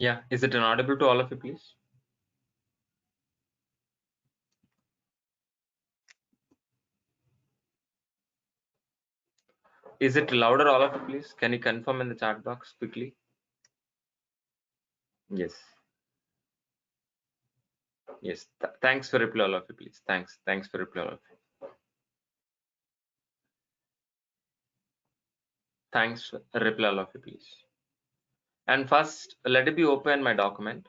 Yeah, is it inaudible to all of you, please? Is it louder, all of you, please? Can you confirm in the chat box quickly? Yes. Yes. Thanks for reply, all of you, please. Thanks for reply, all of you. Thanks for reply, all of you, please. And first, let it be open my document.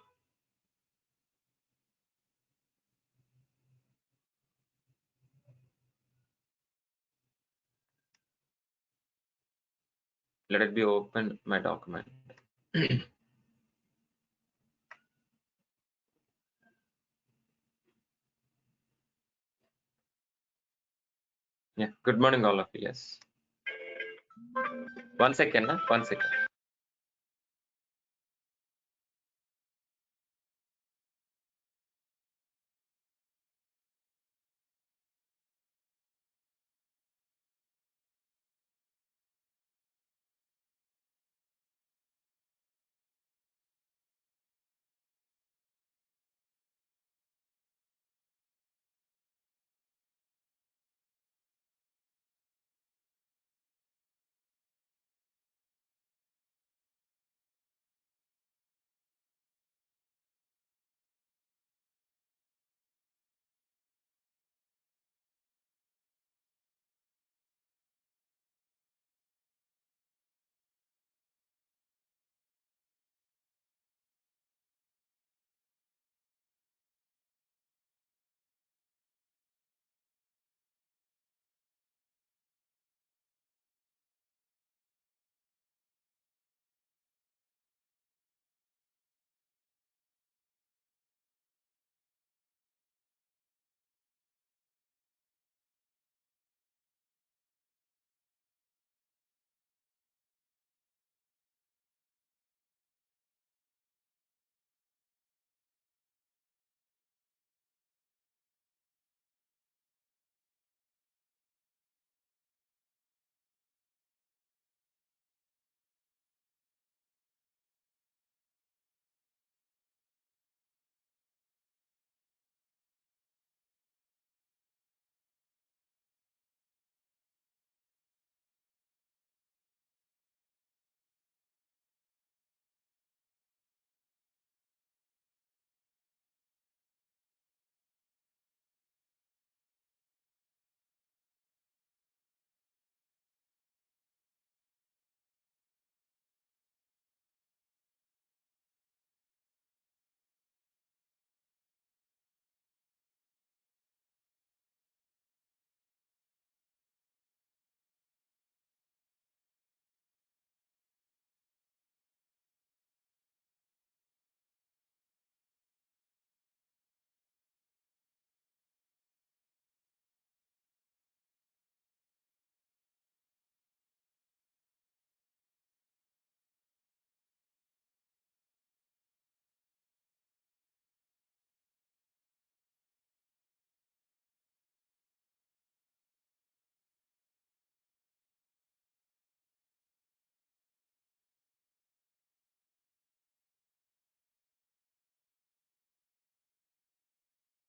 Let it be open my document. Yeah. Good morning, all of you. Yes. 1 second, huh? 1 second.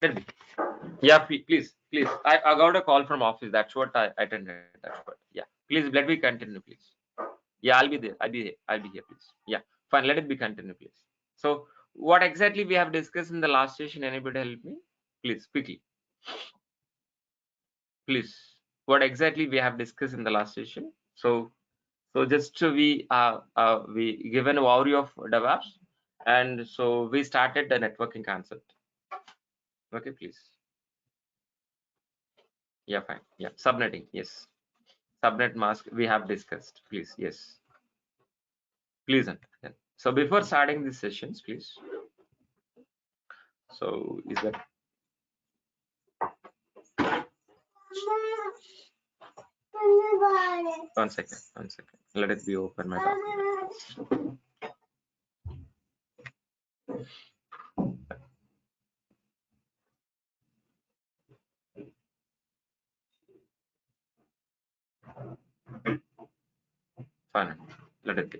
Let me. Yeah, please. I got a call from office. That's what I attended. That's what. Yeah. Please let me continue, please. Yeah, I'll be there. I'll be here, please. Yeah. Fine. Let it be continue, please. So, what exactly we have discussed in the last session? Anybody help me? Please, quickly. Please. What exactly we have discussed in the last session? So just we given an overview of DevOps, and so we started the networking concept. Okay, please. Yeah, fine. Yeah, subnetting. Yes. Subnet mask we have discussed, please. Yes, please understand. So before starting these sessions, please, so is that 1 second, 1 second, let it be open my document. Fine, let it be.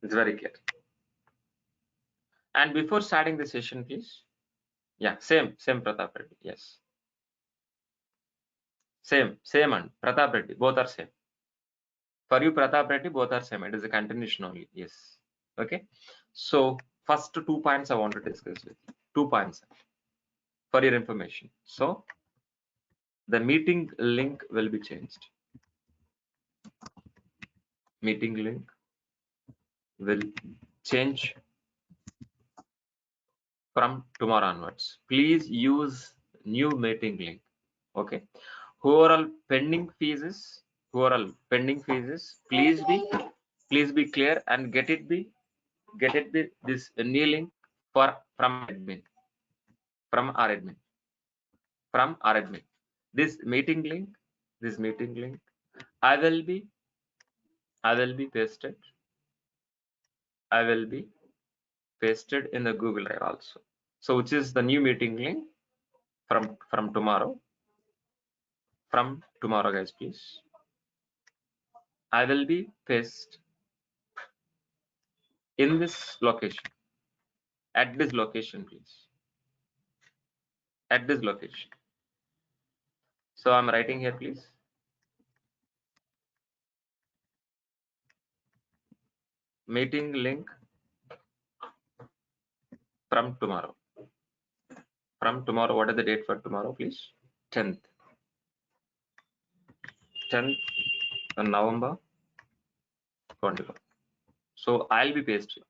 It's very clear. And before starting the session, please. Yeah, same Pratap Reddy. Yes. Same and Pratap Reddy. Both are same. For you, Pratap Reddy, both are same. It is a continuation only. Yes. Okay. So first 2 points I want to discuss with you. 2 points for your information. So the meeting link will be changed. Meeting link will change from tomorrow onwards. Please use new meeting link. Okay. Who are all pending fees? Please be clear and get it be this new link from our admin. This meeting link I will be pasted. I will be pasted in the Google Drive also. So which is the new meeting link from tomorrow. From tomorrow, guys, please. I will be pasted in this location. At this location, please. At this location. So I'm writing here, please. Meeting link from tomorrow. From tomorrow, what is the date for tomorrow, please? 10th November 21. So I'll be pasted.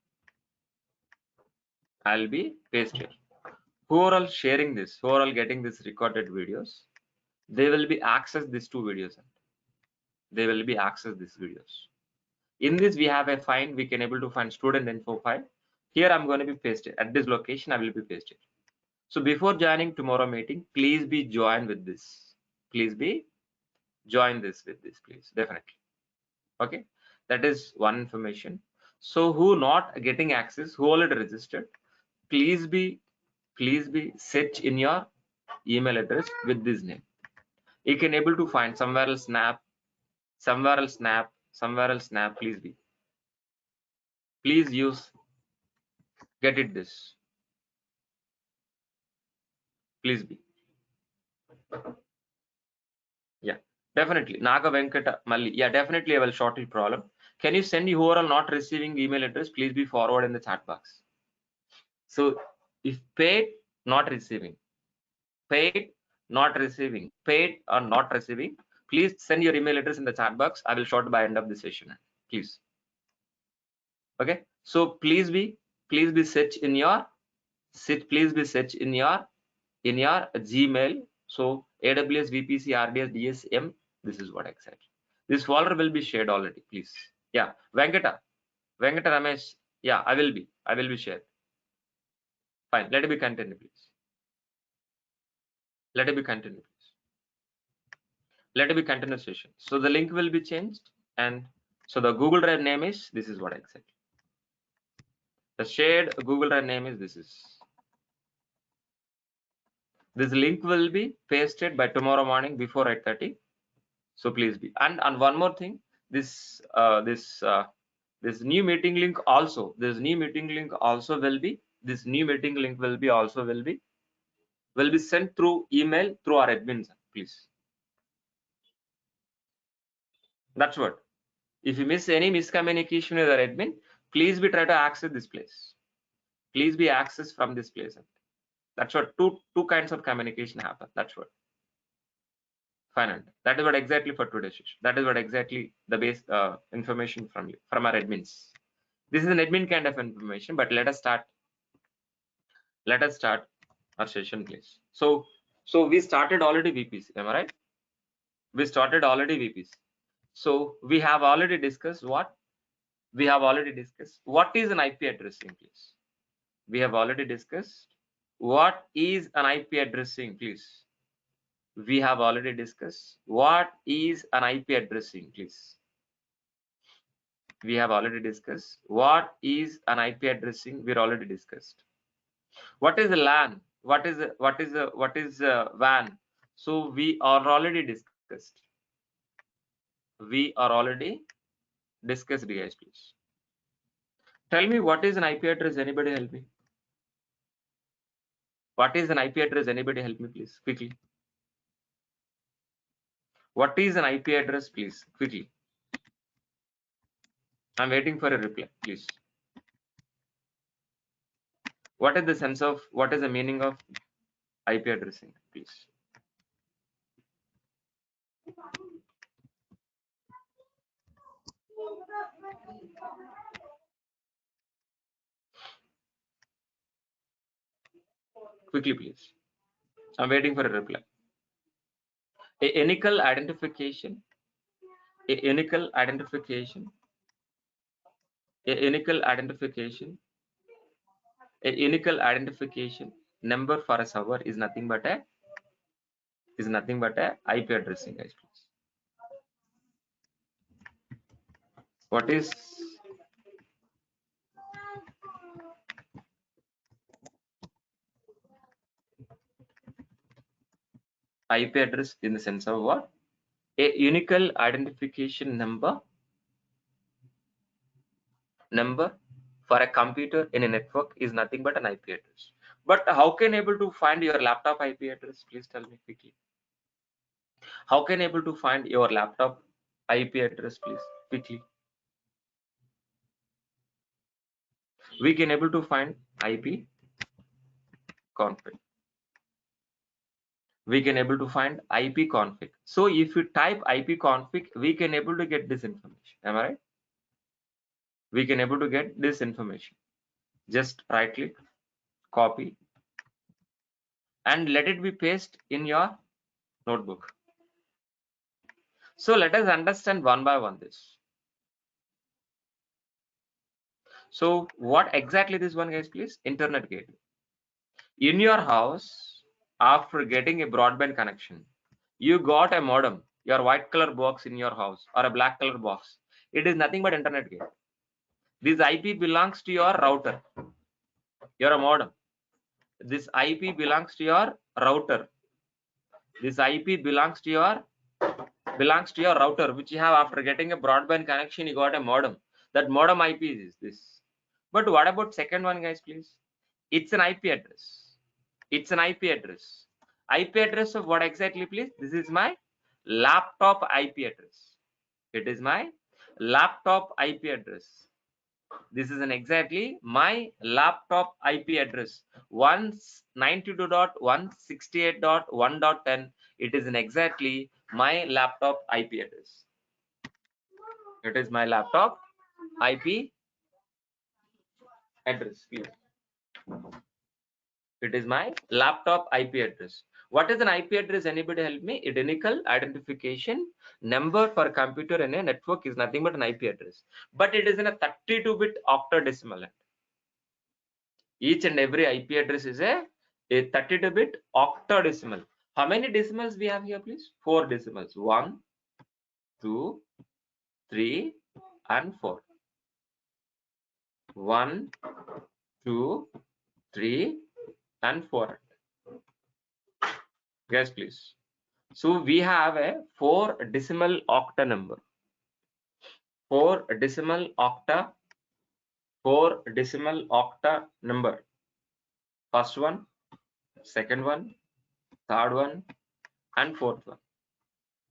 Who are all sharing this? Who are all getting this recorded videos? They will be access these 2 videos. They will be access these videos. In this, we have a find. We can able to find student info file. Here I'm going to be pasted at this location. I will be pasted. So before joining tomorrow meeting, please be joined with this. Please be join this with this, please. Definitely. Okay, that is one information. So who not getting access, who already registered, please be search in your email address with this name. You can able to find somewhere else snap, please use get it this, please be. Yeah, definitely Naga Venkata Malli. Yeah, definitely I will short your problem. Can you send you who are not receiving email address, please be forward in the chat box. So if paid not receiving, paid or not receiving, please send your email address in the chat box. I will short by end of the session, please. Okay, so please be search in your Gmail. So AWS VPC RDS DSM, this is what exactly. This folder will be shared already, please. Yeah, Venkata Ramesh. Yeah, I will be shared. Fine, let it be continued, please. Let it be continued, please. Let it be continued session. So the link will be changed, and so the Google Drive name is this is what exactly. The shared Google Drive name is this link will be pasted by tomorrow morning before 8:30. So please be, and one more thing, this new meeting link also, will be sent through email through our admins, please. That's what. If you miss any miscommunication with our admin, please be try to access this place. Please be accessed from this place. That's what two kinds of communication happen. That's what. Fine. That is what exactly for today's session. That is what exactly the base information from our admins. This is an admin kind of information, but let us start our session, please. So we started already VPC, am I right? We started already VPC. So we have already discussed what? What is an IP addressing, please? We have already discussed what is an IP addressing, please. We have already discussed what is an IP addressing, please. We have already discussed what is an IP addressing. We're already discussed. What is a LAN? What is WAN? So we are already discussed. Guys, please. Tell me what is an IP address? Anybody help me? What is an IP address? Anybody help me, please, quickly. What is an IP address, please, quickly? I'm waiting for a reply, please. What is the sense of, what is the meaning of IP addressing, please? Quickly, please. I'm waiting for a reply. A unical identification. A unical identification. A unical identification. A unical identification number for a server is nothing but a IP addressing, guys, please. What is IP address in the sense of what? A unical identification number for a computer in a network is nothing but an IP address. But how can able to find your laptop IP address? Please tell me quickly. How can able to find your laptop IP address, please, quickly? We can able to find IP config. We can able to find IP config. So if you type IP config, we can able to get this information. Am I right? We can able to get this information. Just right click, copy, and let it be paste in your notebook. So let us understand one by one this. So what exactly this one, guys, please? Internet gateway. In your house, after getting a broadband connection, you got a modem, your white color box in your house or a black color box. It is nothing but internet gateway. This IP belongs to your router. You're a modem. This IP belongs to your router. This IP belongs to your router, which you have after getting a broadband connection. You got a modem. That modem IP is this. But what about second one, guys, please? It's an IP address. It's an IP address. IP address of what exactly, please? This is my laptop IP address. It is my laptop IP address. This is an exactly my laptop IP address. 192.168.1.10. It is an exactly my laptop IP address. It is my laptop IP address. Please. It is my laptop IP address. What is an IP address? Anybody help me? A unique identification number for computer in a network is nothing but an IP address. But it is in a 32-bit octadecimal. Each and every IP address is a 32-bit octadecimal. How many decimals we have here, please? 4 decimals. 1, 2, 3, and 4. 1, 2, 3, and 4. Guys, please. So we have a 4 decimal octa number. 4 decimal octa number. First one, second one, third one, and fourth one.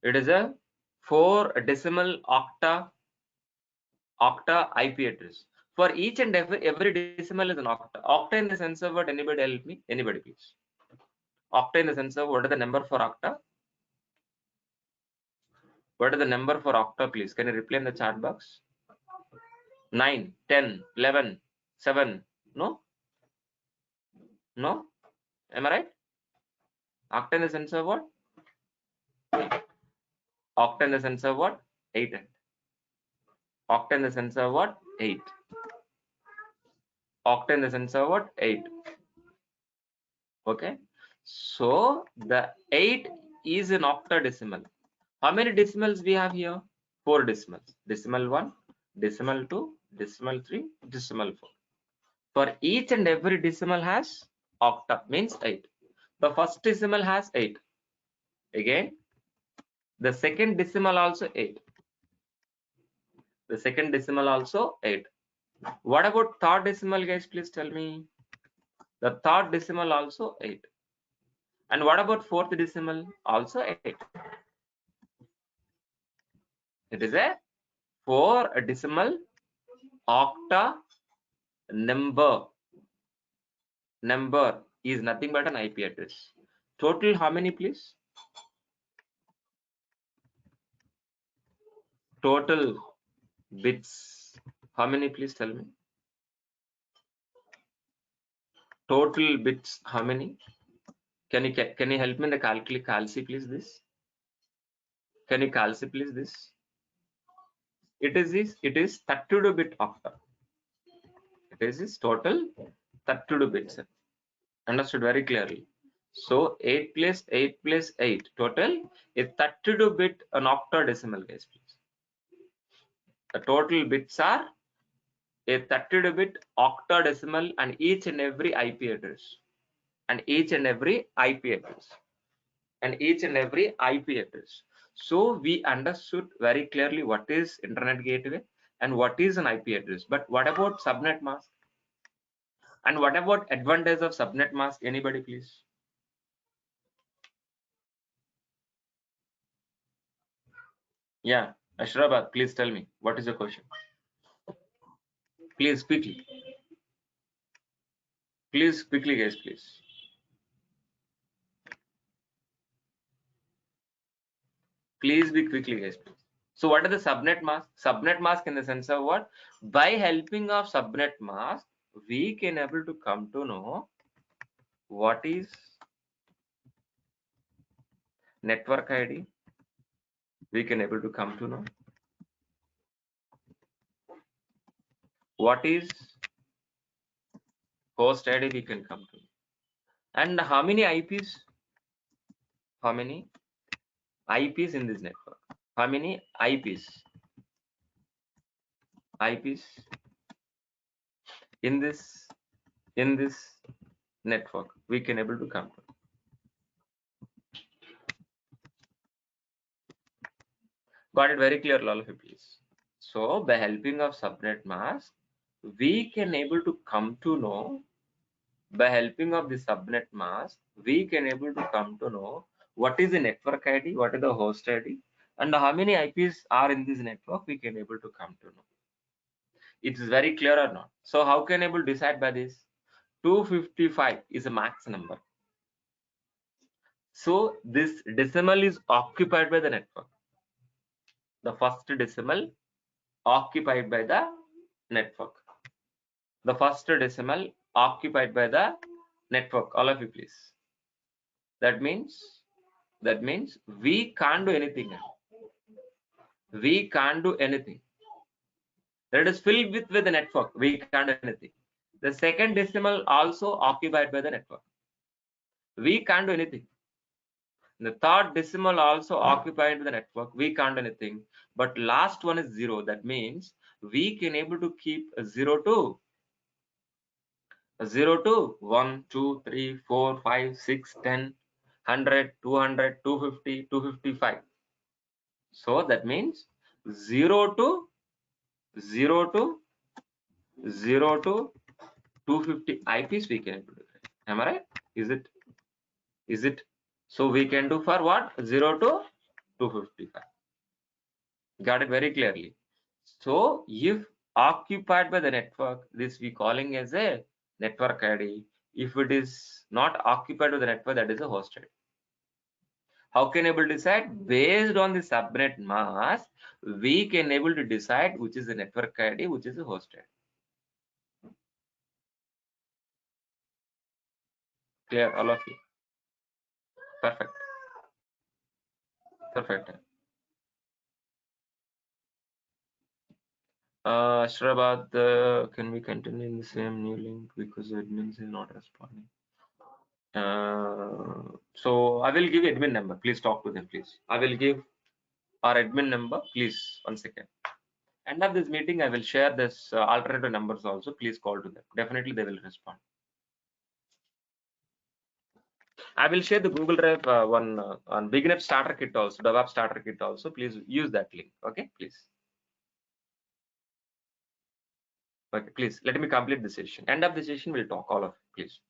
It is a 4 decimal octa IP address. For each and every decimal is an octa. Octa in the sense of what? Anybody help me? Anybody, please. Octa in the sense of what is the number for octa? What is the number for octa, please? Can you reply in the chat box? 9, 10, 11, 7. No? No? Am I right? Octa in the sense of what? Octa in the sense of what? 8. Octa in the sense of what? 8. Octa in the sense of what? 8. Okay. So the 8 is an octadecimal. How many decimals we have here? 4 decimals. Decimal 1, decimal 2, decimal 3, decimal 4. For each and every decimal has octa, means 8. The first decimal has 8. Again, the second decimal also 8. The second decimal also 8. What about third decimal, guys? Please tell me. The third decimal also 8. And what about fourth decimal? Also 8. It is a 4 decimal octa number. Number is nothing but an IP address. Total how many, please? Total bits. How many, please tell me? Total bits how many? Can you help me in the calci please this? Can you calci please this? It is 32 bit octa. It is this total 32 bits. Understood very clearly. So 8 plus 8 plus 8 total is 32 bit an octadecimal, guys, please. The total bits are a 32 bit octadecimal and each and every IP address. And each and every IP address. And each and every IP address. So we understood very clearly what is internet gateway and what is an IP address. But what about subnet mask? And what about advantage of subnet mask? Anybody, please? Yeah, Ashrabad, please tell me what is the question. Please quickly. Please quickly, guys, please. Please be quickly, guys, please. So what are the subnet mask? Subnet mask in the sense of what? By helping of subnet mask, we can able to come to know what is network ID. We can able to come to know what is host ID. We can come to know. And how many IPs? How many IPs in this network? How many IPs? IPs in this network we can able to come to. Got it very clear, all of you, please. So by helping of subnet mask, we can able to come to know, by helping of the subnet mask, we can able to come to know what is the network ID, what is the host ID, and how many IPs are in this network, we can able to come to know. It is very clear or not? So how can able to decide by this? 255 is a max number. So this decimal is occupied by the network. The first decimal occupied by the network. The first decimal occupied by the network. All of you, please. That means we can't do anything. We can't do anything. That is filled with the network. We can't do anything. The second decimal also occupied by the network. We can't do anything. The third decimal also occupied the network. We can't do anything. But last one is 0. That means we can able to keep a 0 to 0 to 1, 2, 3, 4, 5, 6, 10, 100, 200, 250, 255. So that means 0 to 0 to 0 to 250 IPs we can do. Am I right? Is it? So we can do for what? 0 to 255. Got it very clearly. So if occupied by the network, this we calling as a network ID. If it is not occupied by the network, that is a host ID. How can able to decide? Based on the subnet mask, we can able to decide which is the network ID, which is the host ID. Clear, all of you? Perfect. Perfect. Ashrabad, can we continue in the same new link because admins is not responding? So I will give admin number. Please talk to them, please. I will give our admin number. Please, 1 second. End of this meeting, I will share this alternative numbers also. Please call to them. Definitely, they will respond. I will share the Google Drive one on beginner starter kit also, DevOps starter kit also. Please use that link. Okay, please. Okay, please let me complete the session. End of the session, we'll talk all of it, please.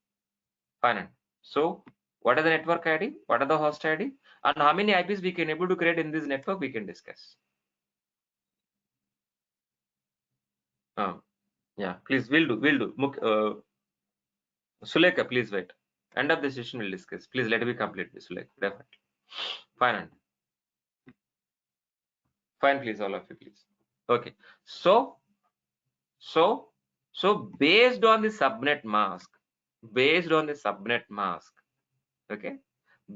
Fine. So, what are the network ID? What are the host ID? And how many IPs we can able to create in this network? We can discuss. Yeah, please, we'll do. Sulekha, please wait. End of the session, we'll discuss. Please let me complete this, Sulekha. Definitely. Fine. Fine, please, all of you, please. Okay. So based on the subnet mask, okay,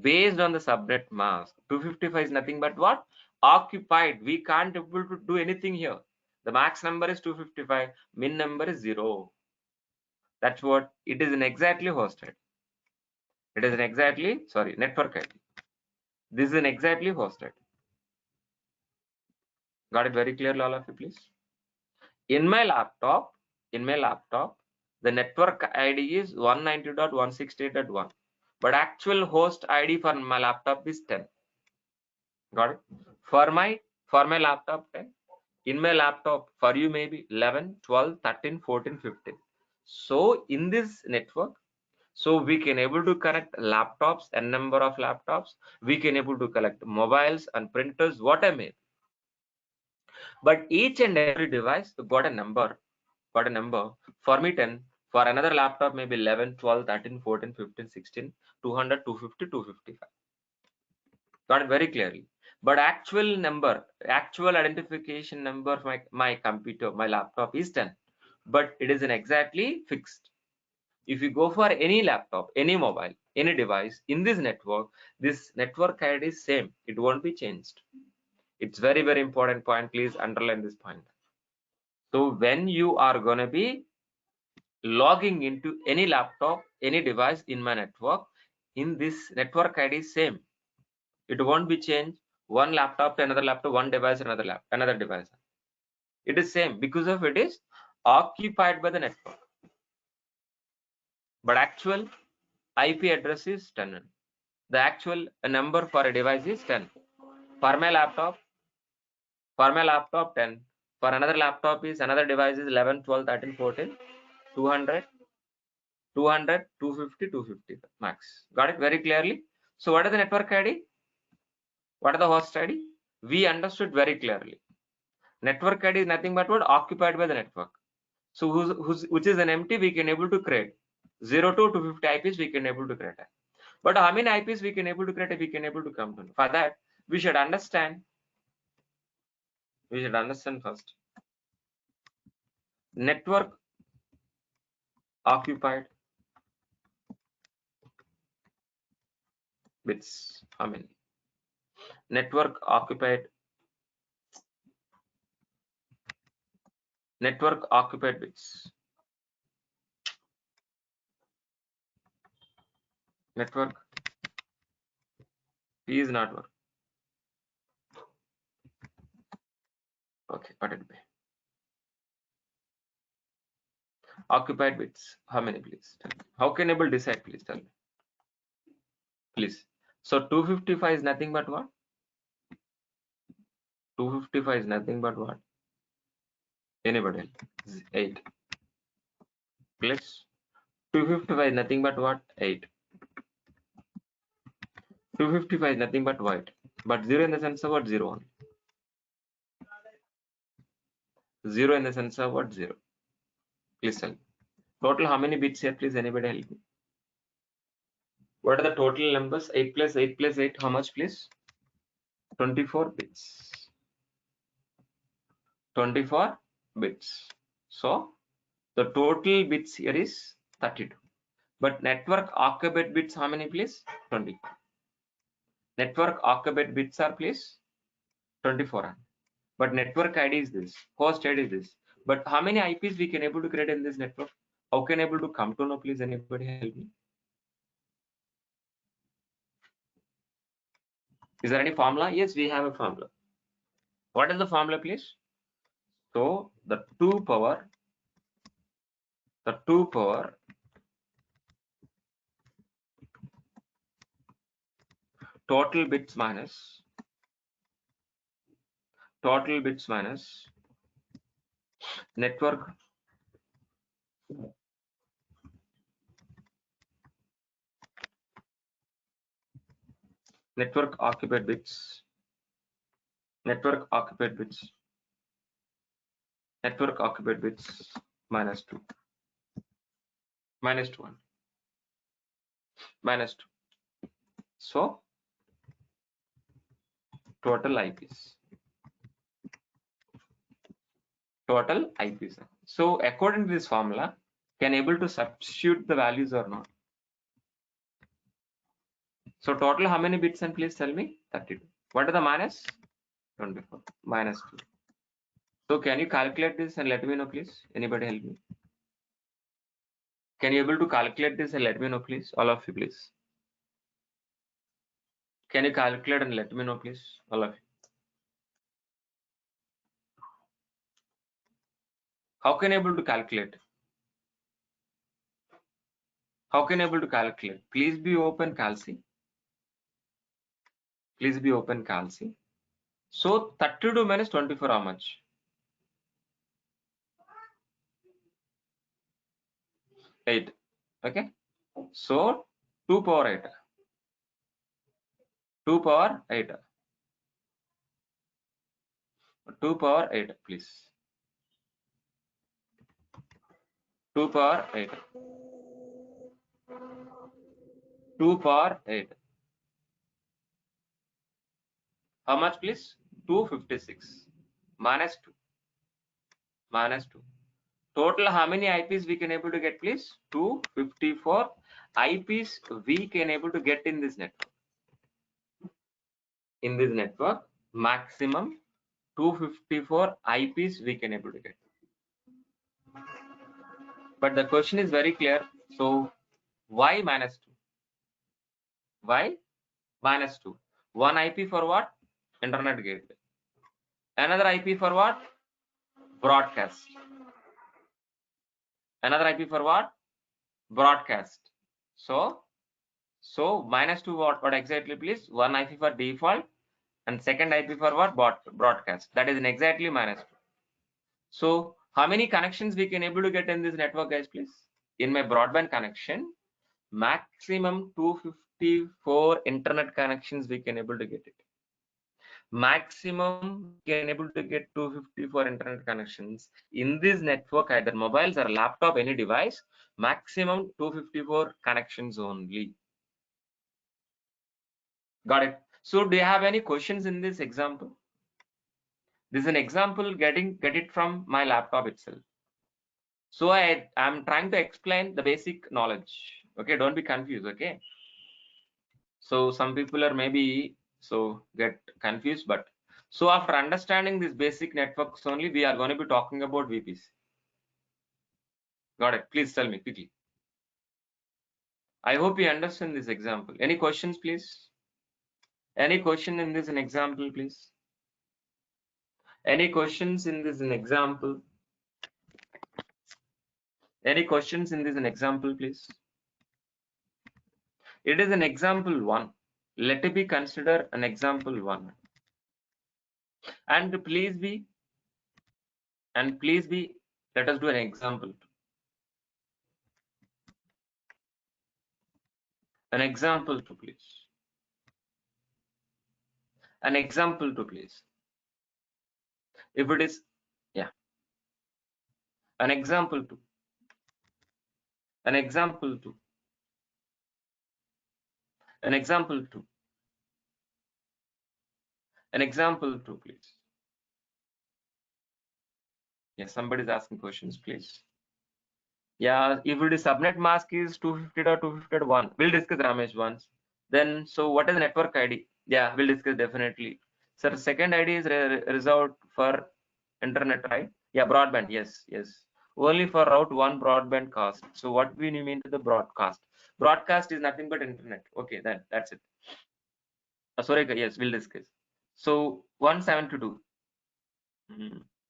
based on the subnet mask, 255 is nothing but what? Occupied. We can't able to do anything here. The max number is 255, min number is 0. That's what it is. An exactly hosted. It is an exactly, sorry, network ID. This is an exactly hosted. Got it very clear, all of you, please? In my laptop, the network ID is 192.168.1, but actual host ID for my laptop is 10. Got it? For my laptop 10. In my laptop, for you maybe 11, 12, 13, 14, 15. So in this network, so we can able to connect laptops, n number of laptops. We can able to collect mobiles and printers, what I mean. But each and every device got a number. For me 10, for another laptop maybe 11, 12, 13, 14, 15, 16, 200, 250, 255. Got it very clearly. But actual identification number of my computer, my laptop is 10, but it is an exactly fixed. If you go for any laptop, any mobile, any device in this network ID is same. It won't be changed. It's very, very important point. Please underline this point. So when you are gonna be logging into any laptop, any device in my network, in this network ID is same. It won't be changed. One laptop to another laptop, one device, another device. It is same because of it is occupied by the network. But actual IP address is 10. The actual number for a device is 10. For my laptop 10. For another laptop is another device is 11, 12, 13, 14, 200, 200, 250, 250 max. Got it very clearly? So what is the network ID? What are the host ID? We understood very clearly. Network ID is nothing but what? Occupied by the network. So which is an empty, we can able to create 0 to 250 IPs we can able to create. But how many IPs we can able to create, we can able to come to know. For that, we should understand first network occupied bits. How many? Network occupied bits. Network P is not work. Okay, what it be? Occupied bits. How many, please? Tell me. How can able decide? Please tell me. Please. So 255 is nothing but what? 255 is nothing but what? Anybody else? 8. Plus 255 is nothing but what? 8. 255 is nothing but white. But 0 in the sense of what? 0 only. 0 in the sense of what? 0. Please tell me. Total how many bits here? Please anybody help me. What are the total numbers? 8 plus 8 plus 8. How much, please? 24 bits. 24 bits. So the total bits here is 32. But network occupied bits how many, please? 20. Network occupied bits are, please, 24. But network ID is this. Host ID is this. But how many IPs we can able to create in this network? How can able to come to know, please? Anybody help me? Is there any formula? Yes, we have a formula. What is the formula, please? So the 2 power total bits minus network Network occupied bits. Network occupied bits. Network occupied bits -2, -1, -2. So total IPs. Total IPs. So according to this formula, can able to substitute the values or not? So total how many bits, and please tell me? 32. What are the minus? 24 -2. So can you calculate this and let me know, please? Anybody help me? Can you able to calculate this and let me know, please? All of you, please. Can you calculate and let me know, please? All of you. How can you able to calculate? How can you able to calculate? Please be open, Calci. Please be open, Calci. So 32 minus 24, how much? 8. Okay. So 2 power 8. 2 power 8. 2 power 8, please. 2 power 8. 2 power 8. How much, please? 256 minus 2. Minus 2. Total how many IPs we can able to get, please? 254 IPs we can able to get in this network. In this network, maximum 254 IPs we can able to get. But the question is very clear. So why -2? Why -2? One IP for what? Internet gateway. Another IP for what? Broadcast. Another IP for what? Broadcast. So -2 what exactly, please? One IP for default and second IP for what? Broadcast. That is exactly -2. So how many connections we can able to get in this network, guys, please? In my broadband connection, maximum 254 internet connections we can able to get it. Maximum we can able to get 254 internet connections in this network, either mobiles or laptop, any device. Maximum 254 connections only. Got it? So do you have any questions in this example? This is an example get it from my laptop itself. So I'm trying to explain the basic knowledge. Okay, don't be confused. Okay. So some people are maybe so get confused, but so after understanding these basic networks only, we are going to be talking about VPC. Got it? Please tell me quickly. I hope you understand this example. Any questions, please? Any question in this an example, please? Any questions in this an example? Any questions in this an example, please? It is an example 1. Let it be considered an example 1. And please be, let us do an example. An example 2, please. An example 2, please. If it is, yeah. An example 2. An example 2. An example 2. An example 2, please. Yes, somebody is asking questions, please. Yeah, if it is subnet mask is 250.250.1, we'll discuss Ramesh once. Then, so what is the network ID? Yeah, we'll discuss definitely. Sir, second ID is reserved for internet, right? Yeah, broadband. Yes, yes. Only for route 1 broadband cost. So what we mean to the broadcast? Broadcast is nothing but internet. Okay, then that's it. Sorry, yes, we'll discuss. So 172.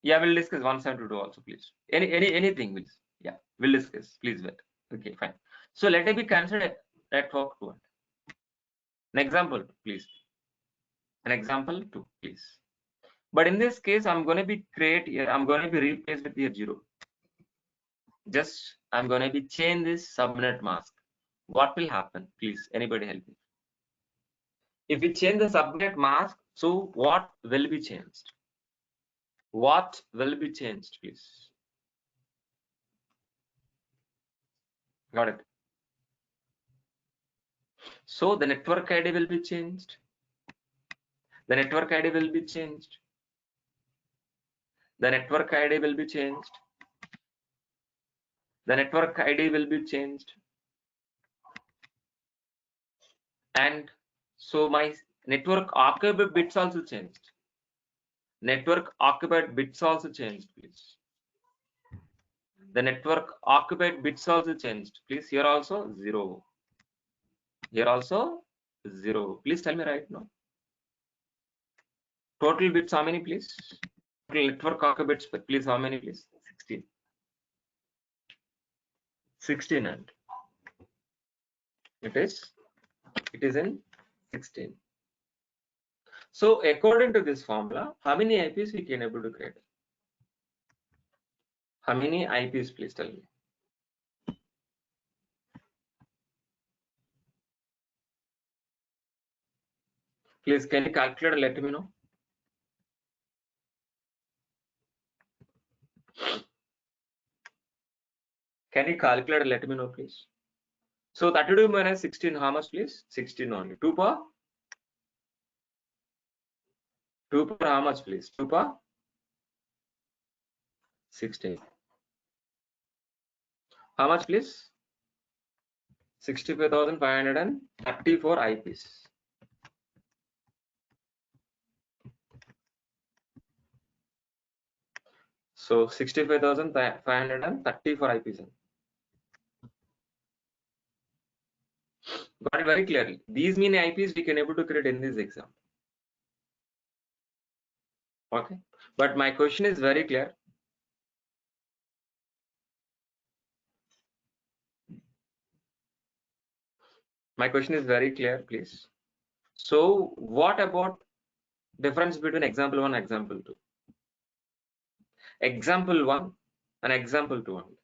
Yeah, we'll discuss 172 also, please. Anything, please. Yeah, we'll discuss. Please wait. Okay, fine. So let it be considered network 2. An example, please. An example 2, please. But in this case, I'm going to be create here. I'm going to be replaced with here 0. Just I'm going to be change this subnet mask. What will happen? Please, anybody help me. If we change the subnet mask, so what will be changed? What will be changed, please? Got it. So the network ID will be changed. The network ID will be changed. The network ID will be changed. The network ID will be changed. And so my network occupied bits also changed. Network occupied bits also changed, please. The network occupied bits also changed. Please, here also 0. Here also 0. Please tell me right now. Total bits how many, please? Total network occupied bits, please, how many, please? 16. 16 and it is in 16. So according to this formula, how many IPs we can able to create? How many IPs, please tell me. Please, can you calculate and let me know? Can you calculate and let me know, please? So 32 minus 16, how much, please? 16 only. 2 power? 2 power how much, please? 2 power? 16. How much, please? 65,534 IPs. So 65,534 IPs. Got it very clearly. These many IPs we can able to create in this exam. Okay. But my question is very clear. My question is very clear, please. So what about difference between example 1 and example 2? Example 1 and example 2 only.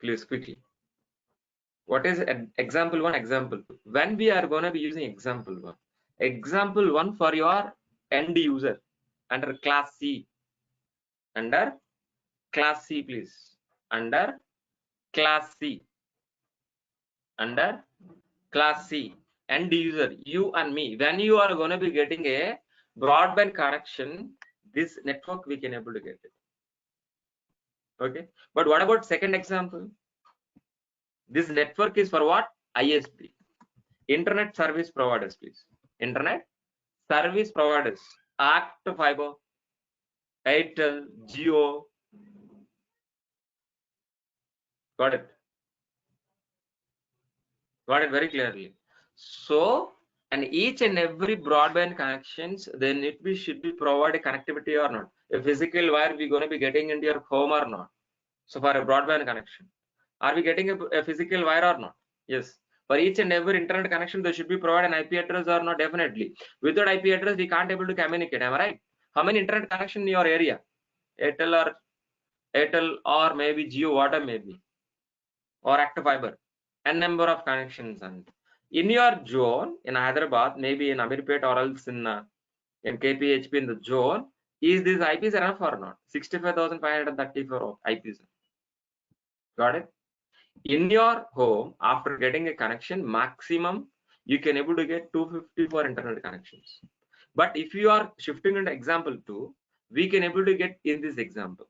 Please quickly. What is example 1, example 2? When we are going to be using example 1? Example 1 for your end user under class C. Under class C, please. Under class C. Under class C. End user, you and me. When you are going to be getting a broadband connection, this network we can able to get it. Okay. But what about second example? This network is for what? ISP. Internet service providers, please. Internet service providers. Act Fiber, Airtel, Jio. Got it. Got it very clearly. So, and each and every broadband connections, then should be provided connectivity or not. A physical wire we going to be getting into your home or not. So for a broadband connection, are we getting a physical wire or not? Yes. For each and every internet connection, there should be provided an IP address or not. Definitely. Without IP address, we can't able to communicate. Am I right? How many internet connection in your area? Airtel or maybe Jio, whatever maybe, or Active Fiber, and number of connections. And in your zone in Hyderabad, maybe in Amirpet or else in KPHP in the zone, is this IPs enough or not? 65,534 IPs. Got it? In your home, after getting a connection, maximum you can able to get 254 internet connections. But if you are shifting into example 2, we can able to get in this example.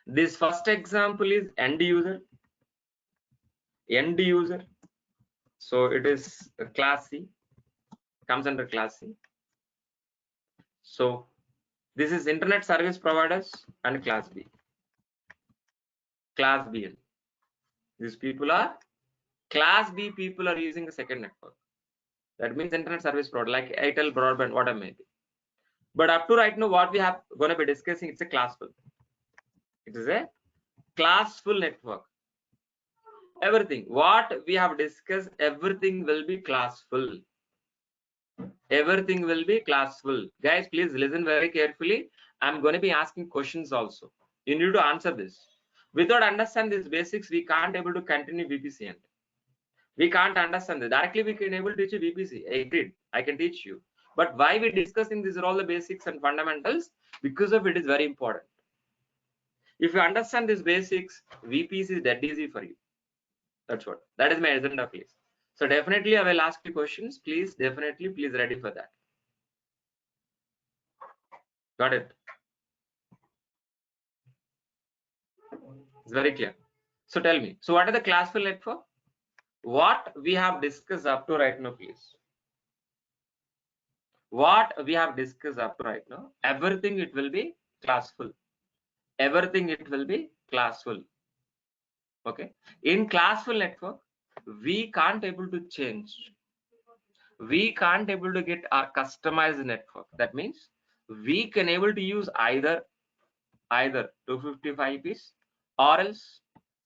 This first example is end user. End user. So it is class C, comes under class C. So this is internet service providers and class B. Class B. These people are class B people are using the second network. That means internet service provider like Airtel, broadband, whatever may be. But up to right now, what we have going to be discussing, it's a classful. It is a classful network. Everything what we have discussed, everything will be classful. Everything will be classful. Guys, please listen very carefully. I'm going to be asking questions also. You need to answer this. Without understand these basics, we can't able to continue VPC. And we can't understand it. Directly we can able to teach you VPC. Agreed. I can teach you. But why we discussing these are all the basics and fundamentals? Because of it is very important. If you understand these basics, VPC is that easy for you. That's what. That is my agenda, please. So definitely I will ask you questions. Please, definitely, please ready for that. Got it? It's very clear. So tell me. So what are the classful network? What we have discussed up to right now, please. What we have discussed up to right now, everything it will be classful. Everything it will be classful. Okay. In classful network, we can't able to change. We can't able to get our customized network. That means we can able to use either 255 IPs or else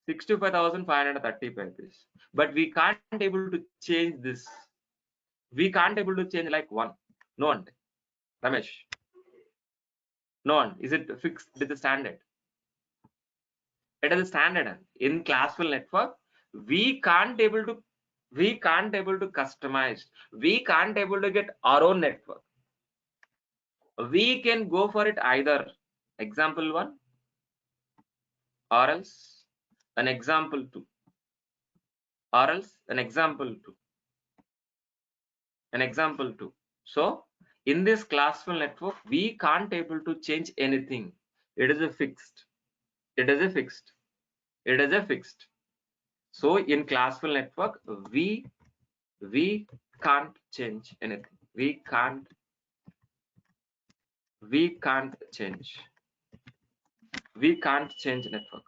65,535 IPs. But we can't able to change this. We can't able to change like one. No one. Ramesh. No one. Is it fixed with the standard? It is a standard. In classful network, we can't able to customize. We can't able to get our own network. We can go for it either example 1 or else an example 2 or else an example 2. An example 2. So in this classful network, we can't able to change anything. It is a fixed. It is a fixed. It is a fixed. So in classful network, we can't change anything. We can't change. We can't change network.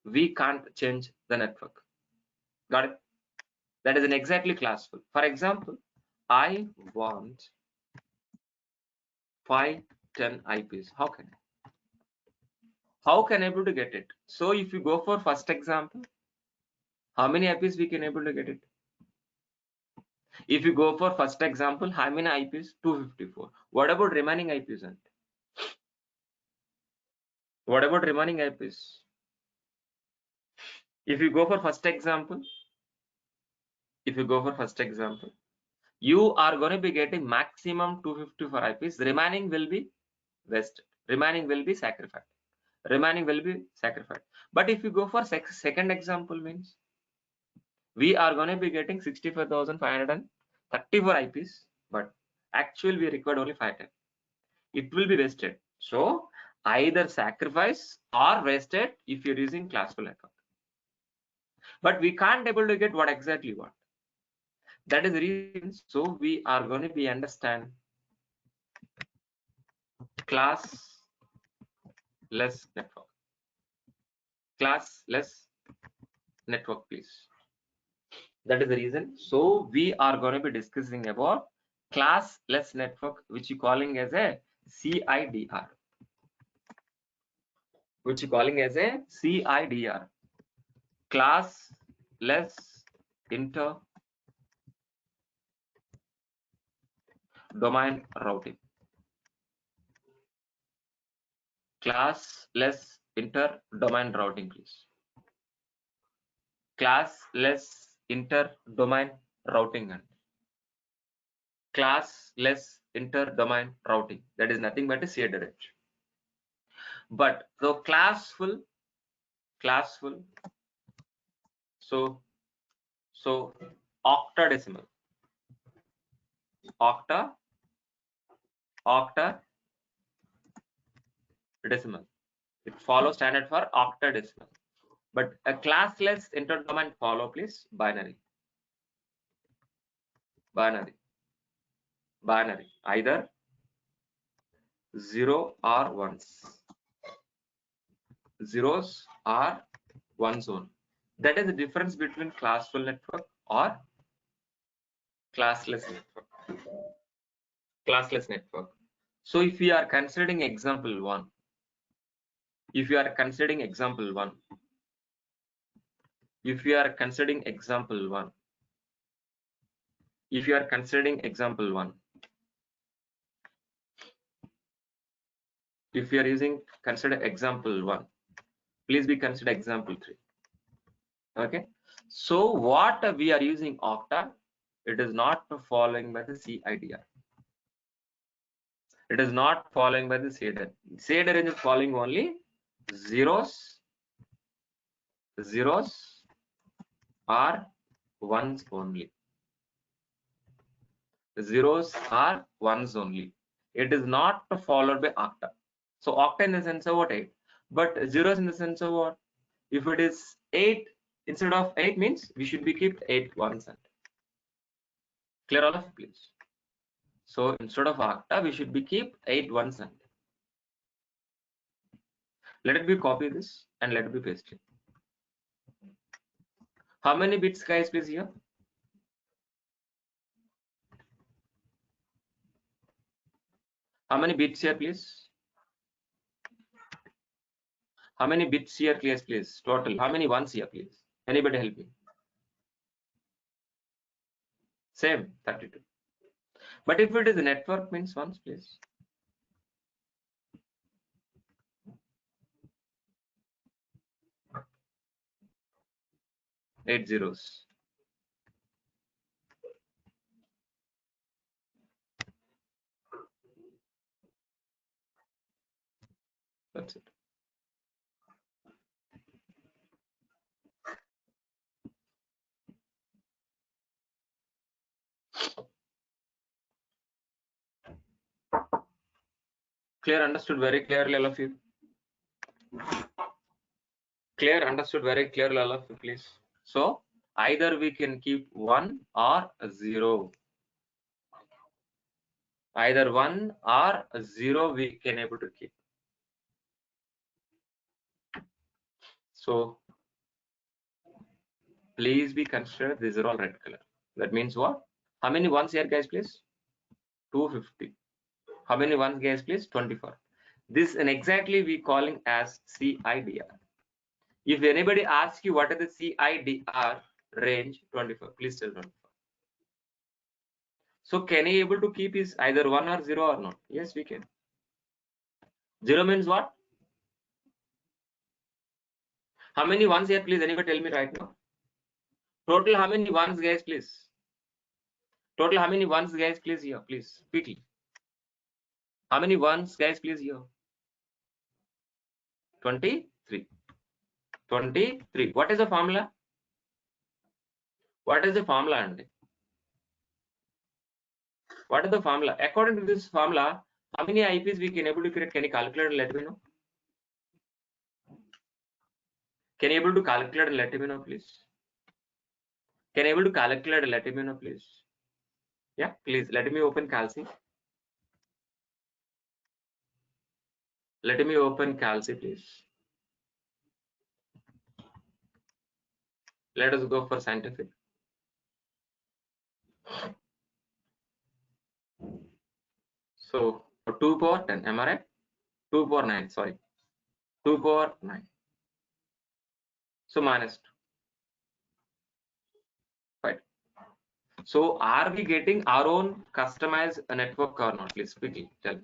We can't change the network. Got it? That is an exactly classful. For example, I want 510 IPs. How can I able to get it? So if you go for first example, how many IPs we can able to get it? If you go for first example, how many IPs? 254. What about remaining IPs? And what about remaining IPs? If you go for first example, you are going to be getting maximum 254 IPs. Remaining will be wasted. Remaining will be sacrificed. But if you go for second example, means we are going to be getting 65,534 IPs, but actually we required only 510. It will be wasted. So either sacrifice or wasted if you're using classful network. But we can't able to get what exactly you want. That is the reason. So we are going to be understand classless network. Classless network, please. That is the reason. So we are going to be discussing about classless network, which you calling as a CIDR. Which you calling as a CIDR. Classless inter domain routing. Classless inter domain routing, please. Classless inter domain routing and classless inter domain routing. That is nothing but a CIDR. But so classful. So octadecimal. Octadecimal. It follows standard for octadecimal. But a classless interdomain follow, please, binary. Either 0 or 1s. Zeros or 1s only. That is the difference between classful network or classless network. So if we are considering example 1, if you are considering example 1, If you are considering example 1, if you are using consider example 1, please be consider example 3. Okay, so what we are using octa, it is not following by the CIDR. It is not following by the CIDR. CIDR range is following only zeros are ones only. Zeros are ones only. It is not followed by octa. So octa in the sense of what 8, but zeros in the sense of what? If it is 8 instead of 8 means we should be keep 8 ones and clear all of it, please. So instead of octa we should be keep 8 ones and let it be copy this and let it be paste it. How many bits guys please here? How many bits here please? How many bits here please? Total. How many ones here please? Anybody help me? Same 32. But if it is a network means ones please. 8 zeros. That's it. Clear, understood very clearly, all of you. Clear, understood very clearly, all of you, please. So either we can keep 1 or 0. Either 1 or 0 we can able to keep. So please be considered these are all red color. That means what? How many ones here guys please? 250. How many ones guys please? 24. This and exactly we calling as CIDR. If anybody asks you what is the CIDR range, 24, please tell 24. So can he able to keep his either 1 or 0 or not? Yes, we can. 0 means what? How many ones here please? Anybody tell me right now? Total how many ones guys please? Total how many ones guys please here please quickly? How many ones guys please here? 23. 23. What is the formula? What is the formula, Andy? What is the formula? According to this formula, how many IPs we can able to create? Can you calculate and let me know? Can you able to calculate and let me know, please? Can you able to calculate and let me know, please? Yeah, please let me open Calci. Let me open Calci, please. Let us go for scientific. So 2 power 10, am I right? 2 power 9, sorry. 2 power 9. So minus 2. Right. So are we getting our own customized network or not? Please quickly tell me.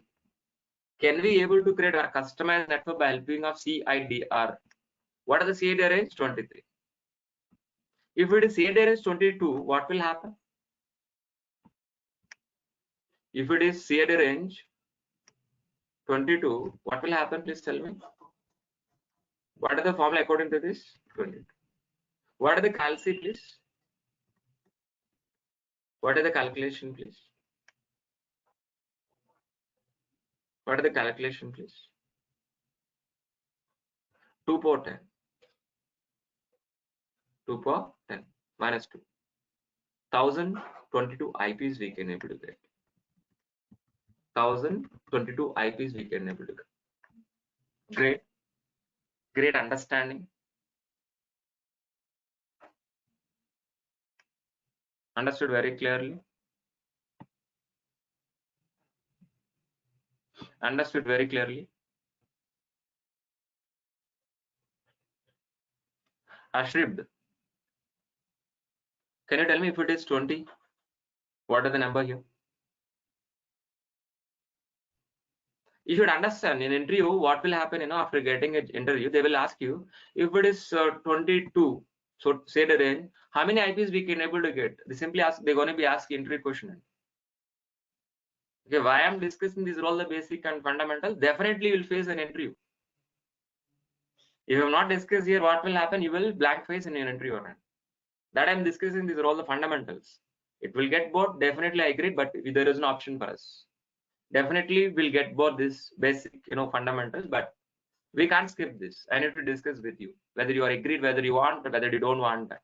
Can we able to create a customized network by helping of CIDR? What is the CIDR range? 23. If it is CIDR range 22, what will happen? If it is CIDR range 22, what will happen? Please tell me. What are the formula according to this? 22. What are the Calci, please? What are the calculation, please? What are the calculation, please? 2 power 10. 2 power 10 minus 2. 1022 IPs we can able to get. 1022 IPs we can able to get. Great understanding. Understood very clearly. Understood very clearly. Ashrib, can you tell me if it is 20? What is the number here? You should understand in interview what will happen. After getting an interview, they will ask you if it is 22. So say the range. How many IPs we can able to get? They simply ask. They're going to be asking interview question. Okay, why I'm discussing these are all the basic and fundamentals. Definitely you will face an interview. If you have not discussed here, what will happen? You will blank face in an interview. That I'm discussing, these are all the fundamentals. It will get bored. Definitely I agree, but there is an option for us. Definitely we'll get both this basic, fundamentals, but we can't skip this. I need to discuss with you whether you are agreed, whether you want, whether you don't want that.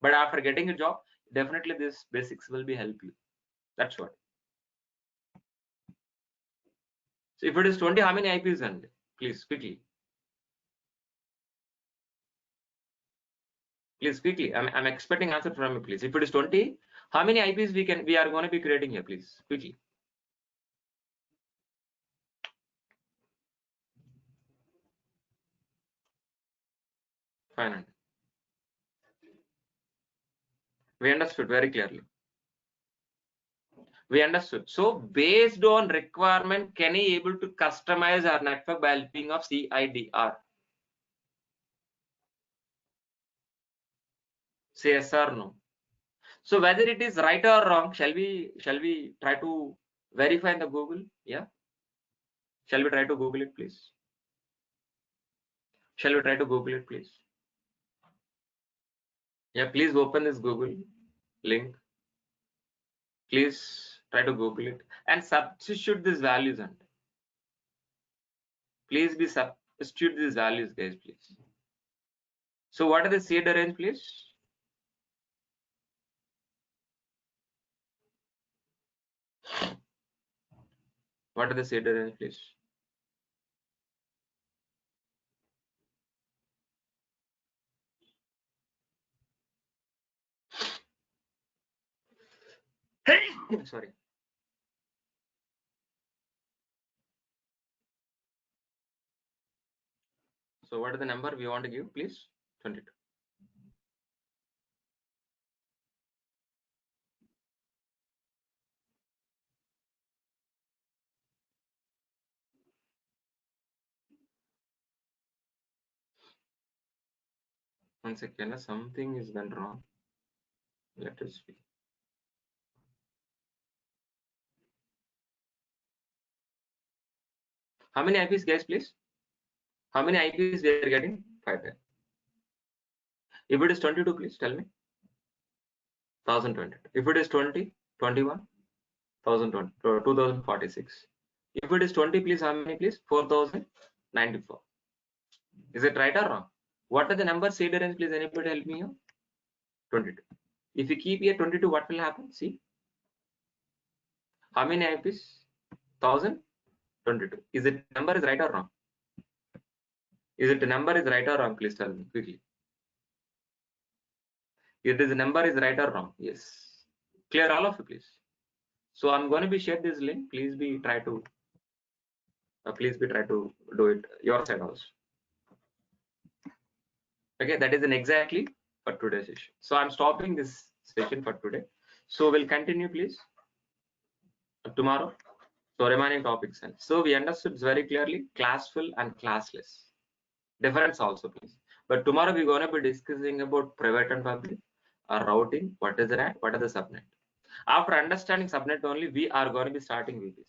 But after getting a job, definitely this basics will be help you. That's what. So if it is 20, how many IPs and please quickly. Please quickly. I'm expecting answer from you, please. If it is 20, how many IPs we are going to be creating here, please quickly. Fine. We understood very clearly. We understood. So based on requirement, can he able to customize our network by helping of CIDR? Say yes or no. So whether it is right or wrong, shall we try to verify in the Google? Yeah. Shall we try to Google it, please? Shall we try to Google it, please? Yeah, please open this Google link. Please try to Google it and substitute these values and please be substitute these values, guys, please. So what are the CIDR range, please? What are the CIDR range, please? Sorry. So what is the number we want to give, please? 22. One second, something is done wrong. Let us see. How many IPs, guys, please? How many IPs we are getting? 5. If it is 22, please tell me. 1020. If it is 20, 21, 1020, 2046. If it is 20, please, how many, please? 4094. Is it right or wrong? What are the numbers? CIDR range, please. Anybody help me here? 22. If you keep here 22, what will happen? See. How many IPs? 1022. Is it number is right or wrong? Is it number is right or wrong? Please tell me quickly. It is number is right or wrong? Yes. Clear all of you, please. So I'm going to be share this link. Please be try to do it your side also. Okay, that is an exactly for today's session. So I'm stopping this session for today. So we'll continue, please, tomorrow. So remaining topics. So we understood very clearly classful and classless. Difference also, please. But tomorrow we're going to be discussing about private and public, routing, what is the RAT, what are the subnet. After understanding subnet only, we are going to be starting VPC.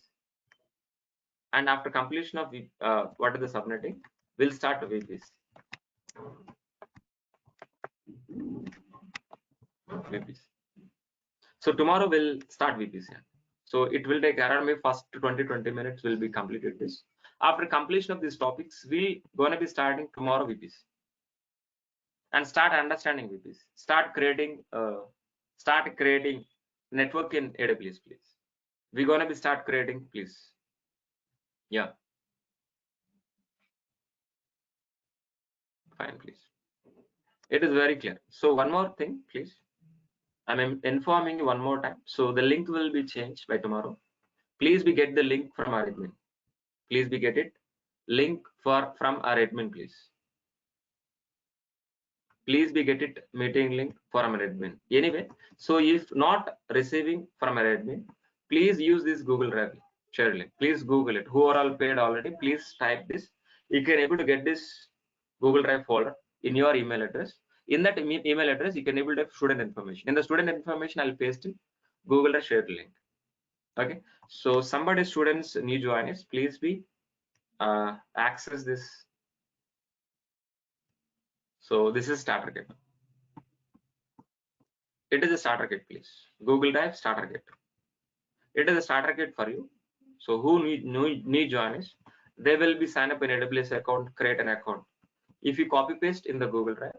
And after completion of what is the subnetting, we'll start VPC. VPC. So tomorrow we'll start VPC. So it will take around maybe first 20 minutes will be completed this. After completion of these topics, we gonna be starting tomorrow VPC. And start understanding VPC. Start creating network in AWS, please. We're gonna be start creating, please. Yeah. Fine, please. It is very clear. So one more thing, please. I'm informing you one more time. So the link will be changed by tomorrow. Please be get the link from our admin. Please be get it. Link from our admin, please. please be get it meeting link from an admin. Anyway, so if not receiving from an admin, please use this Google Drive share link. Please Google it. Who are all paid already, please type this. You can able to get this Google Drive folder in your email address. In that email address, you can able to have student information. In the student information, I'll paste in Google Drive share link. Okay, so somebody students new joiners, please be access this. So this is starter kit. It is a starter kit, please. Google Drive starter kit. It is a starter kit for you. So who need joiners, they will be sign up in AWS account, create an account. If you copy paste in the Google Drive,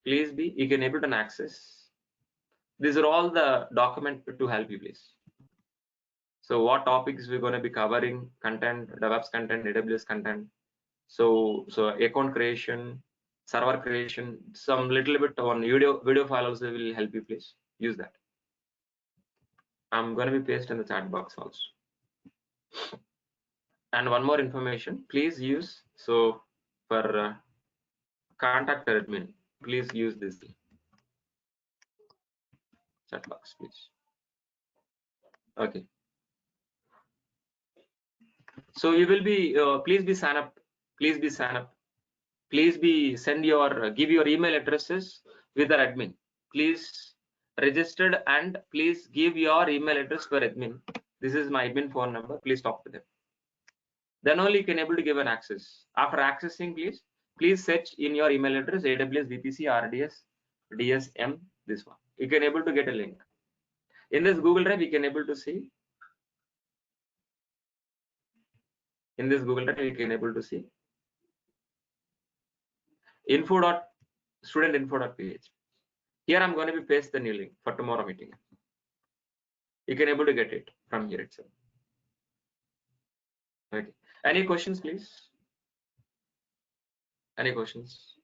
please be you can able to access. These are all the document to help you, please. So what topics we're going to be covering: content, DevOps content, AWS content. So account creation, server creation, some little bit on video file also will help you. Please use that. I'm going to be paste in the chat box also. And one more information, please use, so for contact admin, please use this chat box, please. Okay. So you will be please be sign up. Please be sign up. Please be send your give your email addresses with the admin. Please registered and please give your email address for admin. This is my admin phone number. Please talk to them. Then only you can able to give an access. After accessing, please search in your email address AWS VPC RDS DSM, this one. You can able to get a link. In this Google Drive, you can able to see. In this Google Drive, you can able to see student.info.ph. Here I'm going to be paste the new link for tomorrow meeting. You can able to get it from here itself. Okay. Any questions, please? Any questions?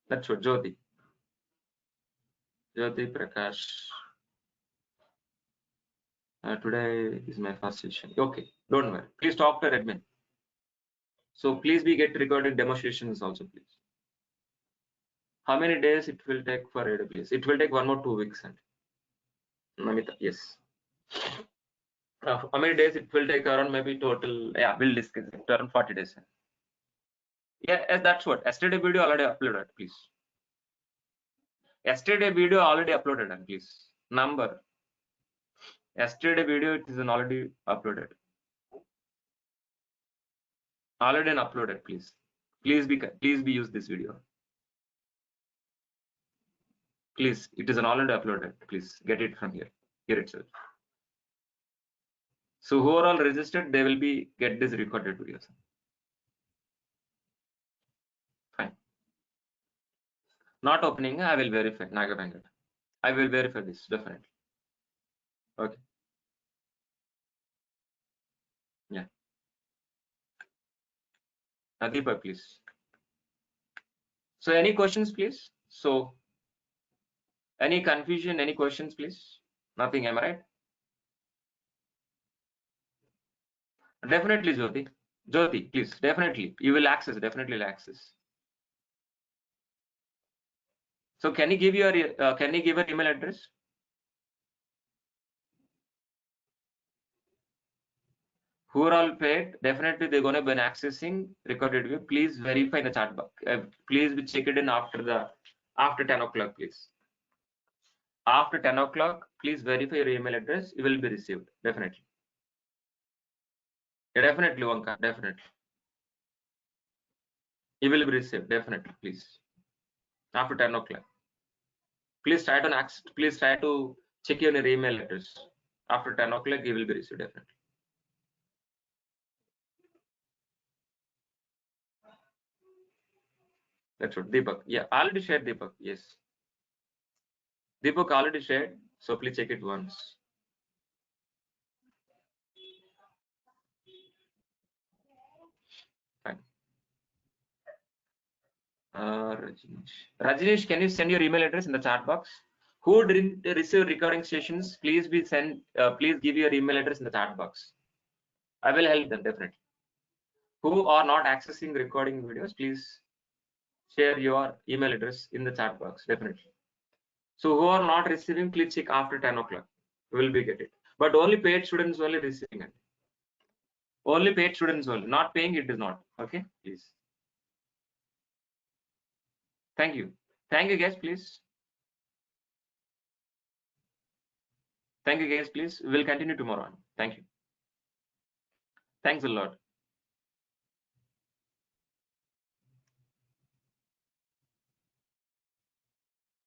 That's what Jyoti Prakash. Today is my first session. Okay, don't worry. Please talk to admin. So please be get recorded demonstrations also, please. How many days it will take for AWS? It will take 1 or 2 weeks. And Namita, yes. How many days it will take? Around maybe total. Yeah, we'll discuss it. Around 40 days. Yeah, that's what. Yesterday video already uploaded, please. Yesterday video already uploaded, and please number. Yesterday video it is already uploaded. Already uploaded, please. Please be use this video. Please, it is already uploaded. Please get it from here itself. So who are all registered, they will be get this recorded videos. Fine. Not opening, I will verify. Nagavenkat. I will verify this definitely. Okay. Yeah. Adipa, please. So any questions, please? So any confusion, any questions, please? Nothing, am I right? Definitely, Jyoti. Jyoti, please, definitely. You will access, definitely will access. So can you give your email address? Who are all paid? Definitely they're going to be accessing recorded view. Please verify the chat box. Please check it in after 10 o'clock, please. After 10 o'clock, please verify your email address. You will be received definitely. Yeah, definitely, Vanka. Definitely. You will be received definitely. Please. After 10 o'clock. Please try to check your email address. After 10 o'clock, you will be received definitely. That's what Deepak. Yeah, already shared Deepak. Yes. Deepak already shared. So please check it once. Fine. Rajneesh, can you send your email address in the chat box? Who didn't receive recording sessions, please please give your email address in the chat box. I will help them definitely. who are not accessing recording videos, please share your email address in the chat box, definitely. So who are not receiving, please check after 10 o'clock. Will be get it. But only paid students only receiving it. Only paid students only. Not paying, it is not. Okay, please. Thank you. Thank you, guys, please. Thank you, guys, please. We'll continue tomorrow on. Thank you. Thanks a lot.